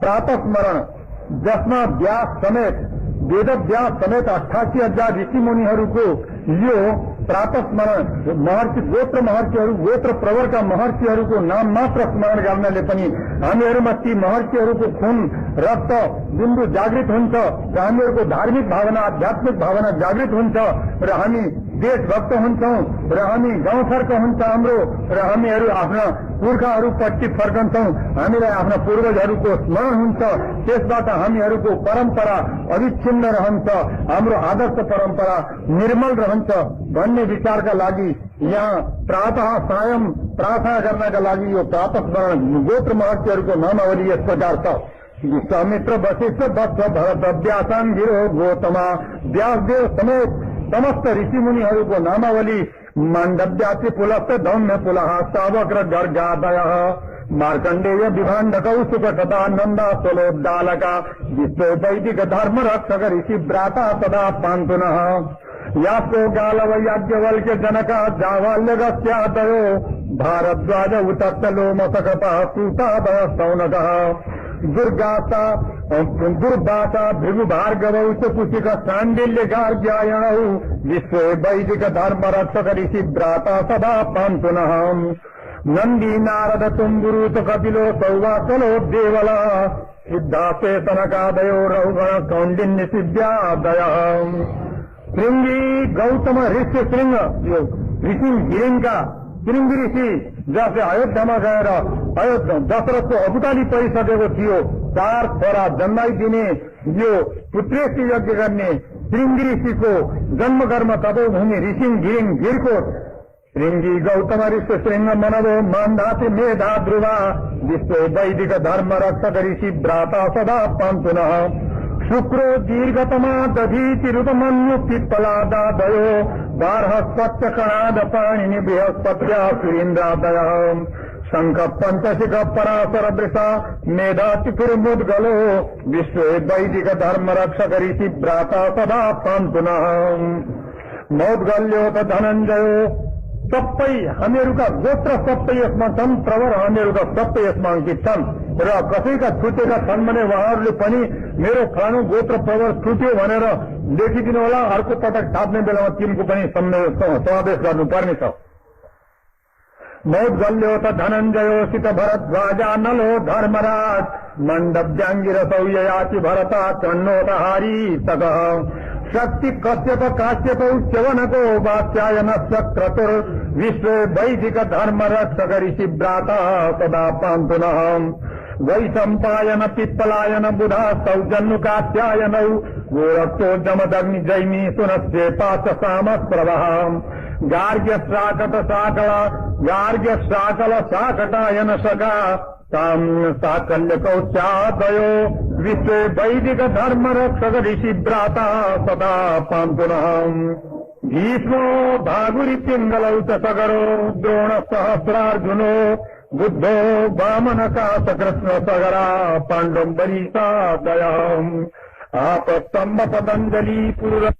प्रातः स्मरण जसमा व्यास समेत वेद व्यास समेत 88,000 ऋषि मुनिहरूको यो प्रातः स्मरण महर्षि गोत्र प्रवरका महर्षिहरूको नाम मात्र स्मरण गर्नाले पनि हामीहरूमा ती महर्षिहरूको खून रक्त बिन्दु जागृत हुन्छ र हामीहरूको धार्मिक भावना आध्यात्मिक भावना जागृत हुन्छ र हामी देशभक्त हुन्छौं र हामी गाउँघरका हुन्छ हाम्रो र हामीहरू आफ्ना पुर्खाहरूपट्टि फर्कन्छौं हामीलाई आफ्ना पूर्वजहरूको स्मरण हुन्छ त्यसबाट हामीहरूको परम्परा अविच्छिन्न रहन्छ हाम्रो आदर्श परम्परा निर्मल रहन्छ भन्ने विचारका लागि यहाँ प्रातः सायं प्रार्थना गर्नका लागि यो प्रातः स्मरण गोत्र महर्षिहरूको नामावली यस प्रकार छ। विश्वामित्र वशिष्ठ वत्स भरत व्यासांगिरो गौतमा व्यासदेव समेत समस्त ऋषि मुनिहरूको नामावली माण्डव्याति पुलस्त धौम्य पुलः सावक्र गर्गादयः मार्कण्डेय विभाण्डकौ सुखकथा नन्दा सोलोद्दालका विश्व वैदिक धर्म रक्षक ऋषि भ्राता तदा पान्तुनः यास्को गालव याज्ञवल्क्य जनक जावाल्यगस्यादयो भारद्वाज उतत्तलो मसकपः सूतादय सौनकः दुर्वासा भृगु भार्गवौ च कुशिक शाण्डिल्य गार्ग्यायणौ विश्व वैदिक धर्म रक्षक ऋषि भ्राता सदा पान्तुनः नंदी नारद तुम्बुरु तो कपिलो सौवासलो देवला सिद्धास्ते तनकादयो रघुगण कौंडिन्य सिद्ध्यादय श्रृंगी गौतम ऋषि श्रृंग यो ऋषि गिरिंका श्रृंगी ऋषि जसले अयोध्यामा गएर दशरथको अबुताली परिसकेको थियो 4 छोरा जन्माइदिने यो पुत्रेष्टि यज्ञ गर्ने श्रृंगी ऋषिको जन्मकर्म तपोभूमि ऋषि गिरिङ गिरकोट श्रृंगी गौतम ऋषि श्रृंग मनवो मान्धाति मेधा ध्रुवा विश्व वैदिक धर्म रक्षक ऋषि भ्राता सदा पान्तुनः शुक्रो दीर्घतमा दधीति रूपमन्यु पिप्पलादादयो बार्हस्पत्य कणाद पाणिनि बृहस्पत्या सुरीन्द्रादयः शंख पंचशिख पराशर वृषा मेधाति पुरमुद्गलो विश्व वैदिक धर्म रक्षक ऋषि भ्राता सदा पान्तुनः मौद्गल्यो त धनञ्जयो सबै हामीहरूका गोत्र सबै यसमा छन् प्रवर हामीहरूका सबै यसमा अंकित छन् र कसैका छुटेका छन् भने उहाँहरूले पनि मेरो फलानु गोत्र प्रवर छुट्यो भनेर लेखिदिनु होला अर्को पटक छाप्ने बेलामा तिनको पनि समावेश गर्नुपर्ने छ। मौद्गल्यो त धनञ्जयोसित भरद्वाजा नलो धर्मराज मण्डव्याङ्गिरसौ ययाति भरता चण्डोदहारी तगः शक्ति कश्यप काश्यपौ च्यवनको वात्स्यायनस्य क्रतुर् विश्व वैदिक धर्म रक्षक ऋषि भ्राता सदा पान्तुनः वैशम्पायन पिप्पलायन बुधा सौजन्नुकात्यायनौ गोरक्षो जमदग्नि जैमी सुनस्ये पाच सामप्रवः गार्ग्य शाकल शाकटायन सखा साकल्य कौचादयो विश्व वैदिक धर्म रक्षक ऋषि भ्राता सदा पान्तुनः भीष्मो भागुरी पिंगलौ च सगरो द्रोण सहस्रार्जुनो बुद्धो वामनकाश कृष्ण सगरा पाण्डुम्बरीसादयः आपस्तम्भ पतञ्जलि पुरुष